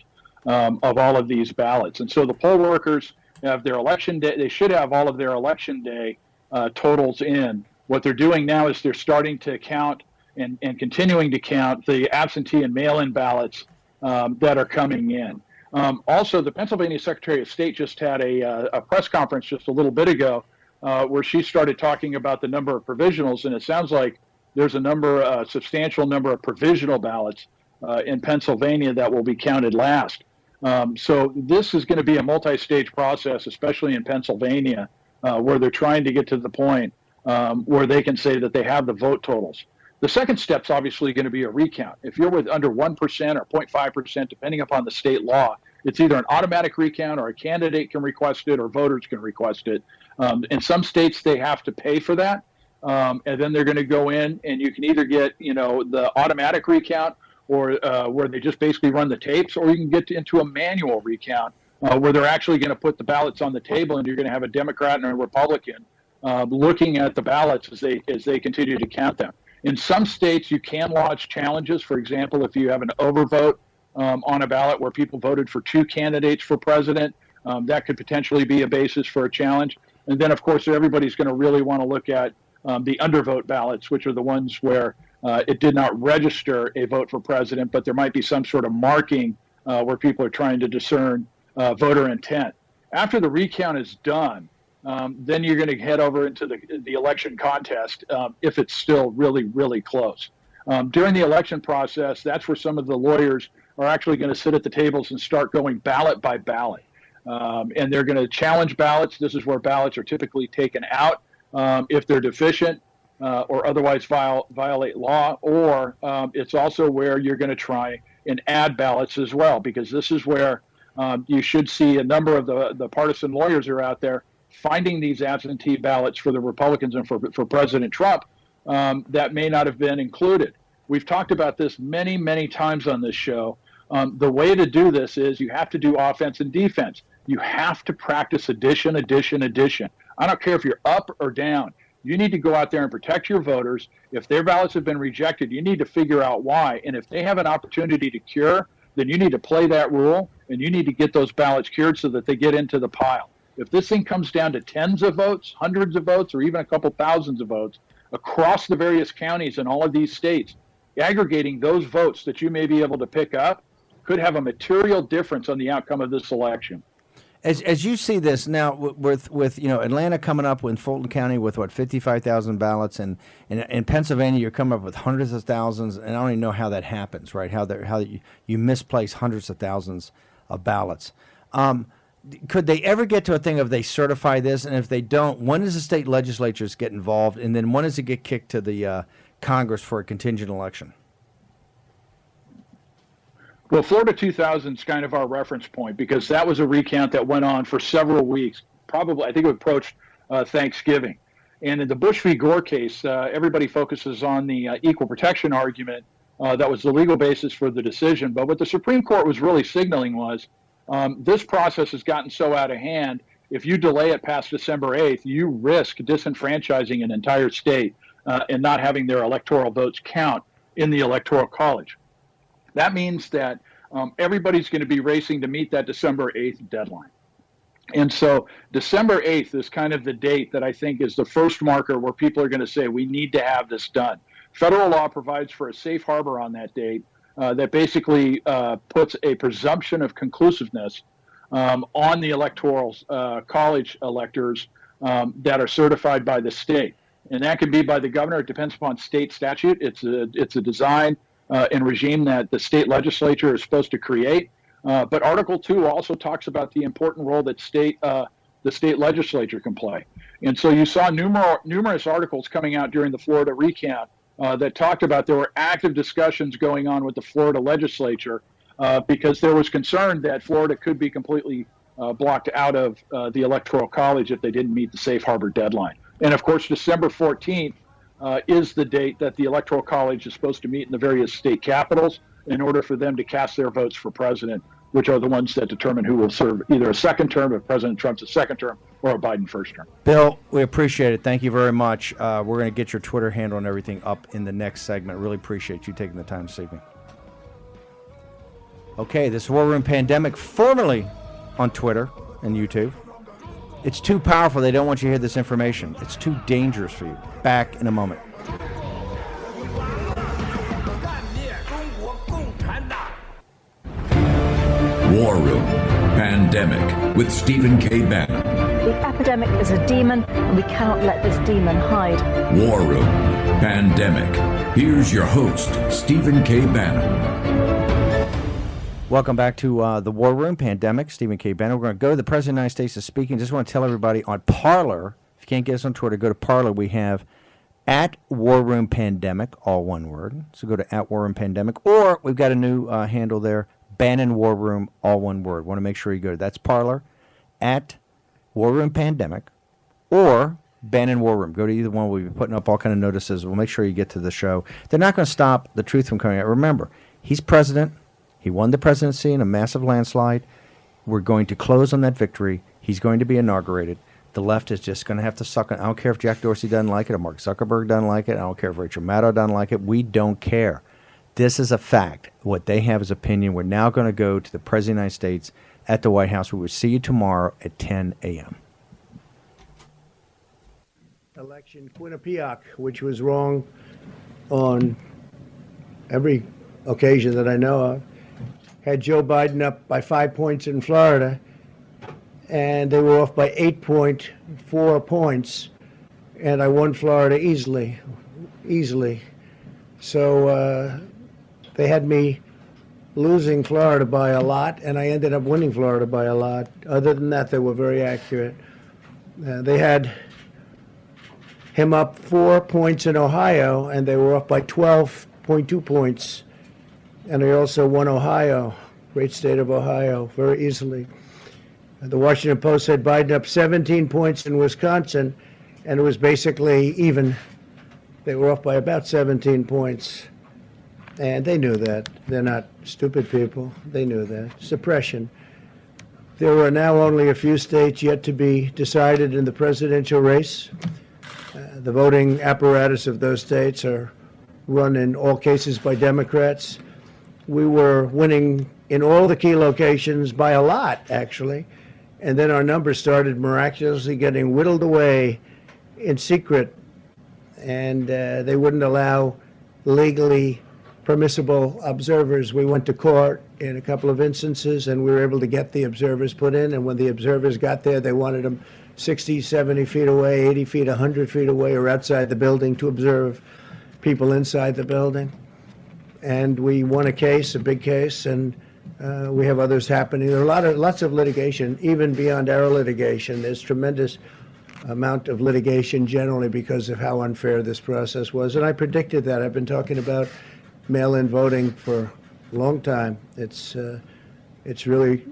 of all of these ballots. And so the poll workers have their election day. They should have all of their election day totals in. What they're doing now is they're starting to count and continuing to count the absentee and mail-in ballots that are coming in. Also, the Pennsylvania Secretary of State just had a press conference just a little bit ago where she started talking about the number of provisionals, and it sounds like there's a substantial number of provisional ballots in Pennsylvania that will be counted last. So this is going to be a multi-stage process, especially in Pennsylvania, where they're trying to get to the point where they can say that they have the vote totals. The second step's obviously going to be a recount. If you're with under 1% or 0.5%, depending upon the state law, it's either an automatic recount or a candidate can request it or voters can request it. In some states, they have to pay for that. And then they're going to go in and you can either get, the automatic recount or where they just basically run the tapes, or you can get into a manual recount where they're actually going to put the ballots on the table and you're going to have a Democrat and a Republican looking at the ballots as they continue to count them. In some states, you can lodge challenges. For example, if you have an overvote on a ballot where people voted for two candidates for president, that could potentially be a basis for a challenge. And then, of course, everybody's going to really want to look at the undervote ballots, which are the ones where it did not register a vote for president, but there might be some sort of marking where people are trying to discern voter intent. After the recount is done, then you're going to head over into the election contest if it's still really, really close. During the election process, that's where some of the lawyers are actually going to sit at the tables and start going ballot by ballot. And they're going to challenge ballots. This is where ballots are typically taken out if they're deficient or otherwise violate law, or it's also where you're going to try and add ballots as well, because this is where you should see a number of the partisan lawyers are out there finding these absentee ballots for the Republicans and for President Trump that may not have been included. We've talked about this many, many times on this show. The way to do this is you have to do offense and defense. You have to practice addition, addition, addition. I don't care if you're up or down. You need to go out there and protect your voters. If their ballots have been rejected, you need to figure out why. And if they have an opportunity to cure, then you need to play that rule, and you need to get those ballots cured so that they get into the pile. If this thing comes down to tens of votes, hundreds of votes, or even a couple thousands of votes across the various counties in all of these states, aggregating those votes that you may be able to pick up could have a material difference on the outcome of this election. As you see this now with Atlanta coming up with Fulton County with 55,000 ballots, and in Pennsylvania you're coming up with hundreds of thousands, and I don't even know how that happens, right? How you misplace hundreds of thousands of ballots. Could they ever get to a thing of they certify this, and if they don't, when does the state legislatures get involved, and then when does it get kicked to the Congress for a contingent election? Well, Florida 2000 is kind of our reference point because that was a recount that went on for several weeks. Probably, I think it approached Thanksgiving. And in the Bush v. Gore case, everybody focuses on the equal protection argument. That was the legal basis for the decision. But what the Supreme Court was really signaling was this process has gotten so out of hand, if you delay it past December 8th, you risk disenfranchising an entire state and not having their electoral votes count in the Electoral College. That means that everybody's going to be racing to meet that December 8th deadline. And so December 8th is kind of the date that I think is the first marker where people are going to say, we need to have this done. Federal law provides for a safe harbor on that date that basically puts a presumption of conclusiveness on the Electoral College electors that are certified by the state. And that can be by the governor. It depends upon state statute. It's a design and regime that the state legislature is supposed to create. But Article 2 also talks about the important role that the state legislature can play. And so you saw numerous articles coming out during the Florida recount that talked about there were active discussions going on with the Florida legislature because there was concern that Florida could be completely blocked out of the Electoral College if they didn't meet the safe harbor deadline. And of course, December 14th is the date that the Electoral College is supposed to meet in the various state capitals in order for them to cast their votes for president, which are the ones that determine who will serve either a second term if President Trump's a second term or a Biden first term. Bill, we appreciate it. Thank you very much. We're going to get your Twitter handle and everything up in the next segment. Really appreciate you taking the time this evening. Okay, this War Room Pandemic, formerly on Twitter and YouTube. It's too powerful. They don't want you to hear this information. It's too dangerous for you. Back in a moment. War Room Pandemic with Stephen K. Bannon. The epidemic is a demon, and we cannot let this demon hide. War Room Pandemic. Here's your host, Stephen K. Bannon. Welcome back to the War Room Pandemic. Stephen K. Bannon. We're going to go to the President of the United States is speaking. Just want to tell everybody on Parler, if you can't get us on Twitter, go to Parler. We have at War Room Pandemic, all one word. So go to at War Room Pandemic. Or we've got a new handle there, Bannon War Room, all one word. Want to make sure you go to that's Parler, at War Room Pandemic, or Bannon War Room. Go to either one. We'll be putting up all kind of notices. We'll make sure you get to the show. They're not going to stop the truth from coming out. Remember, he's president. He won the presidency in a massive landslide. We're going to close on that victory. He's going to be inaugurated. The left is just going to have to suck it. I don't care if Jack Dorsey doesn't like it or Mark Zuckerberg doesn't like it. I don't care if Rachel Maddow doesn't like it. We don't care. This is a fact. What they have is opinion. We're now going to go to the President of the United States at the White House. We will see you tomorrow at 10 a.m. Election Quinnipiac, which was wrong on every occasion that I know of, had Joe Biden up by 5 points in Florida, and they were off by 8.4 points, and I won Florida easily. So they had me losing Florida by a lot, and I ended up winning Florida by a lot. Other than that, they were very accurate. They had him up 4 points in Ohio, and they were off by 12.2 points. And I also won Ohio, great state of Ohio, very easily. The Washington Post said Biden up 17 points in Wisconsin, and it was basically even. They were off by about 17 points. And they knew that. They're not stupid people. They knew that. Suppression. There are now only a few states yet to be decided in the presidential race. The voting apparatus of those states are run in all cases by Democrats. We were winning in all the key locations by a lot, actually. And then our numbers started miraculously getting whittled away in secret. And they wouldn't allow legally permissible observers. We went to court in a couple of instances, and we were able to get the observers put in. And when the observers got there, they wanted them 60, 70 feet away, 80 feet, 100 feet away, or outside the building to observe people inside the building. And we won a case, a big case, and we have others happening. There are lots of litigation, even beyond our litigation. There's tremendous amount of litigation generally because of how unfair this process was. And I predicted that. I've been talking about mail-in voting for a long time. It's really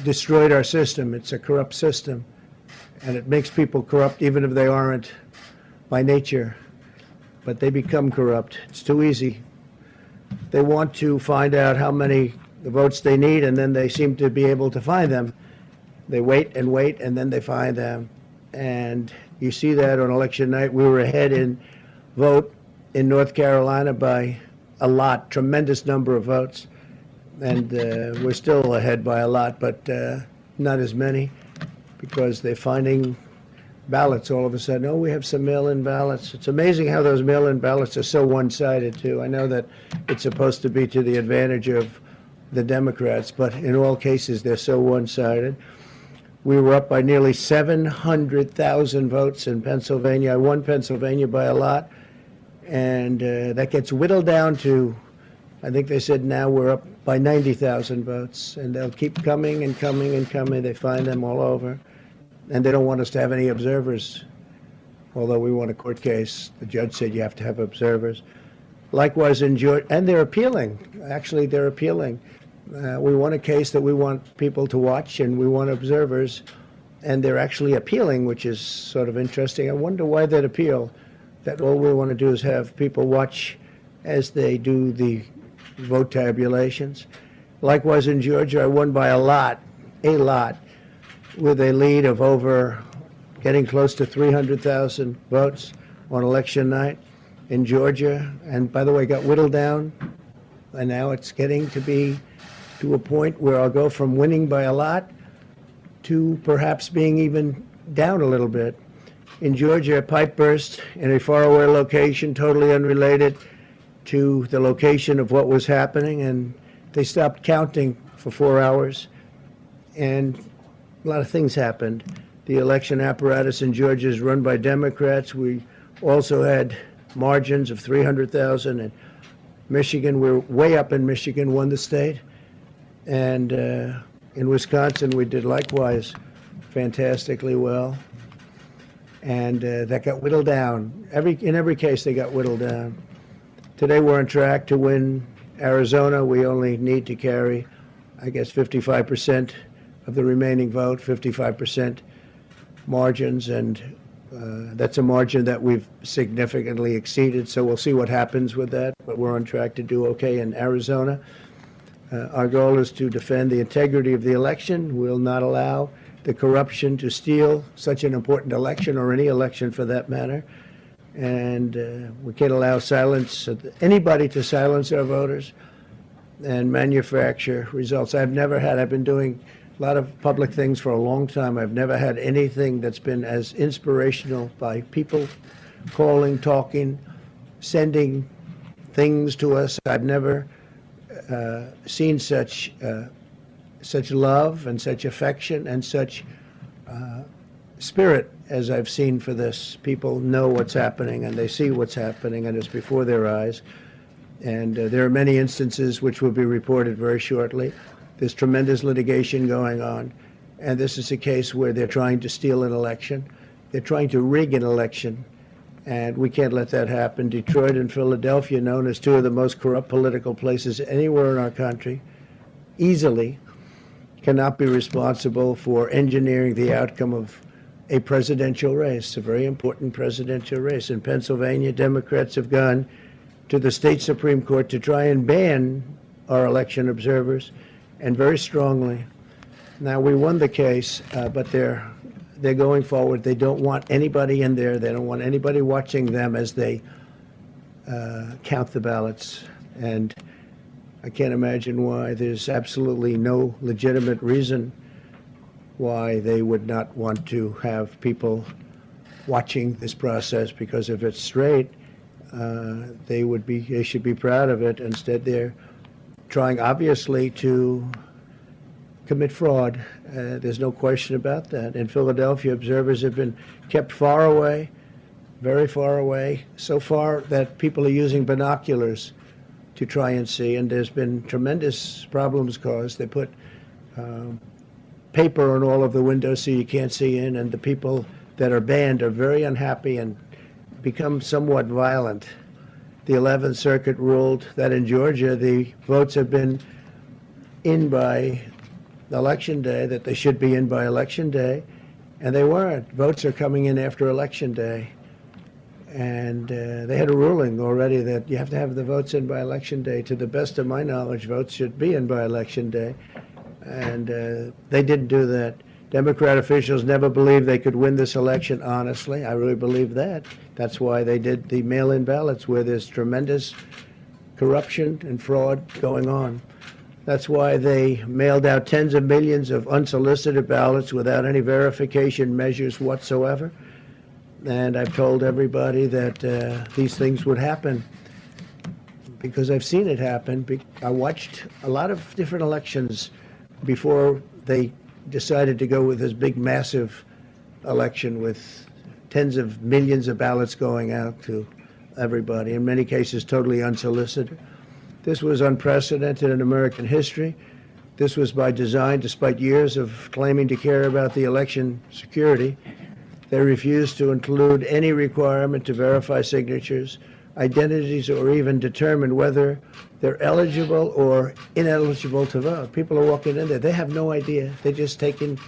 destroyed our system. It's a corrupt system, and it makes people corrupt even if they aren't by nature. But they become corrupt. It's too easy. They want to find out how many the votes they need, and then they seem to be able to find them. They wait, and then they find them. And you see that on election night. We were ahead in vote in North Carolina by a lot, tremendous number of votes. And we're still ahead by a lot, but not as many, because they're finding ballots all of a sudden. Oh, we have some mail-in ballots. It's amazing how those mail-in ballots are so one-sided, too. I know that it's supposed to be to the advantage of the Democrats, but in all cases, they're so one-sided. We were up by nearly 700,000 votes in Pennsylvania. I won Pennsylvania by a lot, and that gets whittled down to, I think they said now we're up by 90,000 votes, and they'll keep coming and coming and coming. They find them all over. And they don't want us to have any observers, although we won a court case. The judge said you have to have observers. Likewise in Georgia, and they're appealing. Actually, they're appealing. We won a case that we want people to watch, and we want observers and they're actually appealing, which is sort of interesting. I wonder why that appeal, that all we want to do is have people watch as they do the vote tabulations. Likewise, in Georgia, I won by a lot, with a lead of over getting close to 300,000 votes on election night in Georgia. And by the way, got whittled down, and now it's getting to be to a point where I'll go from winning by a lot to perhaps being even down a little bit. In Georgia, a pipe burst in a faraway location, totally unrelated to the location of what was happening, and they stopped counting for 4 hours, and a lot of things happened. The election apparatus in Georgia is run by Democrats. We also had margins of 300,000. In Michigan, we're way up in Michigan, won the state. And in Wisconsin, we did likewise fantastically well. And that got whittled down. In every case, they got whittled down. Today, we're on track to win Arizona. We only need to carry, I guess, 55% of the remaining vote, 55% margins, and that's a margin that we've significantly exceeded, so we'll see what happens with that, but we're on track to do okay in Arizona. Our goal is to defend the integrity of the election. We'll not allow the corruption to steal such an important election, or any election for that matter, and we can't allow anybody to silence our voters and manufacture results. I've been doing a lot of public things for a long time. I've never had anything that's been as inspirational, by people calling, talking, sending things to us. I've never seen such love and such affection and such spirit as I've seen for this. People know what's happening, and they see what's happening, and it's before their eyes. And there are many instances which will be reported very shortly. There's tremendous litigation going on, and this is a case where they're trying to steal an election. They're trying to rig an election, and we can't let that happen. Detroit and Philadelphia, known as two of the most corrupt political places anywhere in our country, easily cannot be responsible for engineering the outcome of a presidential race, a very important presidential race. In Pennsylvania, Democrats have gone to the state Supreme Court to try and ban our election observers, and very strongly. Now, we won the case, but they're going forward. They don't want anybody in there. They don't want anybody watching them as they count the ballots. And I can't imagine why. There's absolutely no legitimate reason why they would not want to have people watching this process, because if it's straight, they should be proud of it. Instead, they're trying, obviously, to commit fraud. There's no question about that. In Philadelphia, observers have been kept far away, very far away, so far that people are using binoculars to try and see, and there's been tremendous problems caused. They put paper on all of the windows so you can't see in, and the people that are banned are very unhappy and become somewhat violent. The 11th Circuit ruled that in Georgia the votes have been in by Election Day, that they should be in by Election Day, and they weren't. Votes are coming in after Election Day. And they had a ruling already that you have to have the votes in by Election Day. To the best of my knowledge, votes should be in by Election Day. And they didn't do that. Democrat officials never believed they could win this election, honestly. I really believe that. That's why they did the mail-in ballots, where there's tremendous corruption and fraud going on. That's why they mailed out tens of millions of unsolicited ballots without any verification measures whatsoever. And I've told everybody that these things would happen because I've seen it happen. I watched a lot of different elections before they decided to go with this big, massive election with tens of millions of ballots going out to everybody, in many cases totally unsolicited. This was unprecedented in American history. This was by design, despite years of claiming to care about the election security. They refused to include any requirement to verify signatures, identities, or even determine whether they're eligible or ineligible to vote. People are walking in there. They have no idea. They're just taking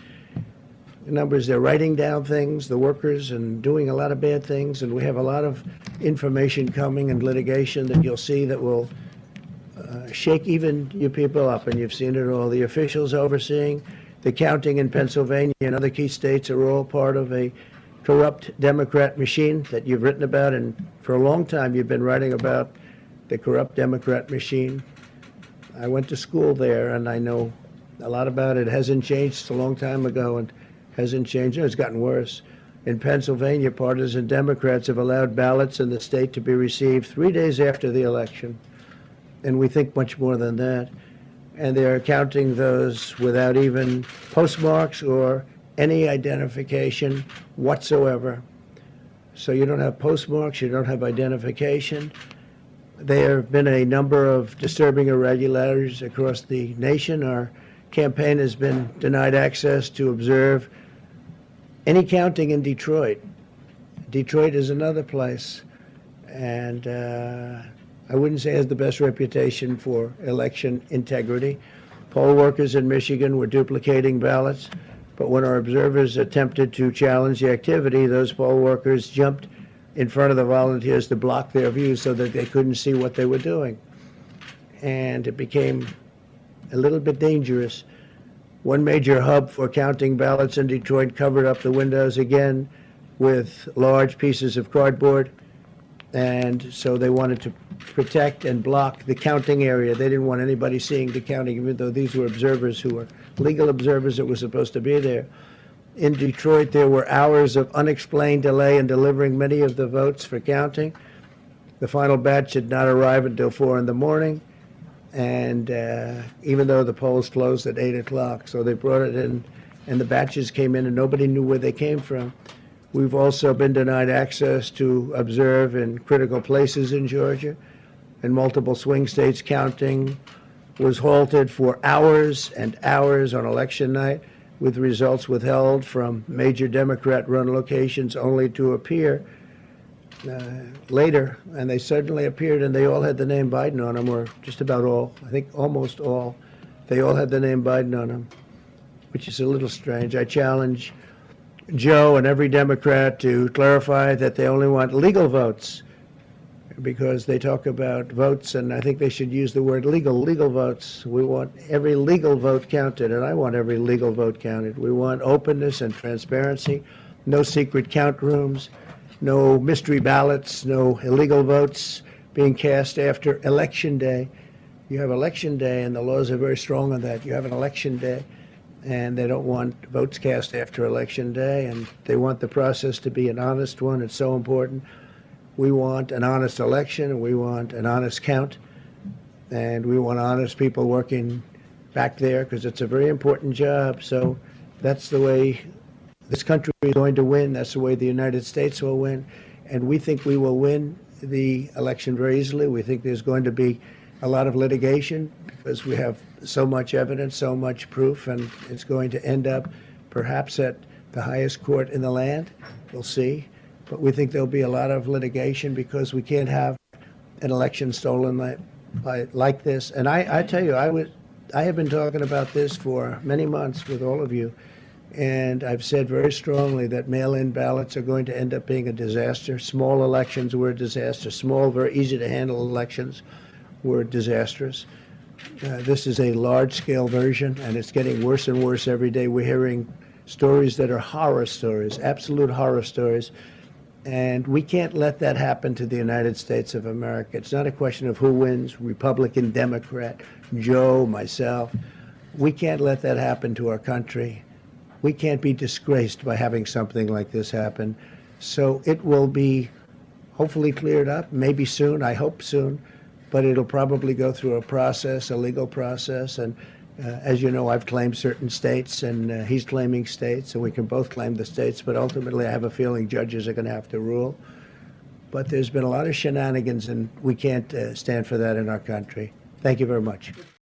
numbers. They're writing down things, the workers, and doing a lot of bad things. And we have a lot of information coming and litigation that you'll see that will shake even you people up. And you've seen it all. The officials overseeing the counting in Pennsylvania and other key states are all part of a corrupt Democrat machine that you've written about. And for a long time, you've been writing about the corrupt Democrat machine. I went to school there, and I know a lot about it. It hasn't changed. It's a long time ago, and hasn't changed. It's gotten worse. In Pennsylvania, partisan Democrats have allowed ballots in the state to be received 3 days after the election, and we think much more than that. And they're counting those without even postmarks or any identification whatsoever. So you don't have postmarks, you don't have identification. There have been a number of disturbing irregularities across the nation. Our campaign has been denied access to observe any counting in Detroit. Detroit is another place, and I wouldn't say it has the best reputation for election integrity. Poll workers in Michigan were duplicating ballots, but when our observers attempted to challenge the activity, those poll workers jumped in front of the volunteers to block their view so that they couldn't see what they were doing. And it became a little bit dangerous. One major hub for counting ballots in Detroit covered up the windows again with large pieces of cardboard. And so they wanted to protect and block the counting area. They didn't want anybody seeing the counting, even though these were observers who were legal observers that were supposed to be there. In Detroit, there were hours of unexplained delay in delivering many of the votes for counting. The final batch did not arrive until 4 in the morning, and even though the polls closed at 8 o'clock. So they brought it in, and the batches came in, and nobody knew where they came from. We've also been denied access to observe in critical places in Georgia. In multiple swing states, counting was halted for hours and hours on election night, with results withheld from major Democrat-run locations only to appear later. And they suddenly appeared, and they all had the name Biden on them, or just about all. I think almost all. They all had the name Biden on them, which is a little strange. I challenge Joe and every Democrat to clarify that they only want legal votes, because they talk about votes, and I think they should use the word legal votes. We want every legal vote counted, and I want every legal vote counted. We want openness and transparency, no secret count rooms, no mystery ballots, no illegal votes being cast after Election Day. You have Election Day, and the laws are very strong on that. You have an Election Day, and they don't want votes cast after Election Day, and they want the process to be an honest one. It's so important. We want an honest election, and we want an honest count, and we want honest people working back there, because it's a very important job. So that's the way this country is going to win. That's the way the United States will win, and we think we will win the election very easily. We think there's going to be a lot of litigation because we have so much evidence, so much proof, and it's going to end up perhaps at the highest court in the land. We'll see. But we think there'll be a lot of litigation because we can't have an election stolen like this. And I tell you, I have been talking about this for many months with all of you, and I've said very strongly that mail-in ballots are going to end up being a disaster. Small elections were a disaster. Small, very easy to handle elections were disastrous. This is a large-scale version, and it's getting worse and worse every day. We're hearing stories that are horror stories, absolute horror stories. And we can't let that happen to the United States of America. It's not a question of who wins, Republican, Democrat, Joe, myself. We can't let that happen to our country. We can't be disgraced by having something like this happen. So it will be hopefully cleared up, maybe soon, I hope soon, but it'll probably go through a process, a legal process. And as you know, I've claimed certain states, and he's claiming states, and we can both claim the states, but ultimately I have a feeling judges are going to have to rule. But there's been a lot of shenanigans, and we can't stand for that in our country. Thank you very much.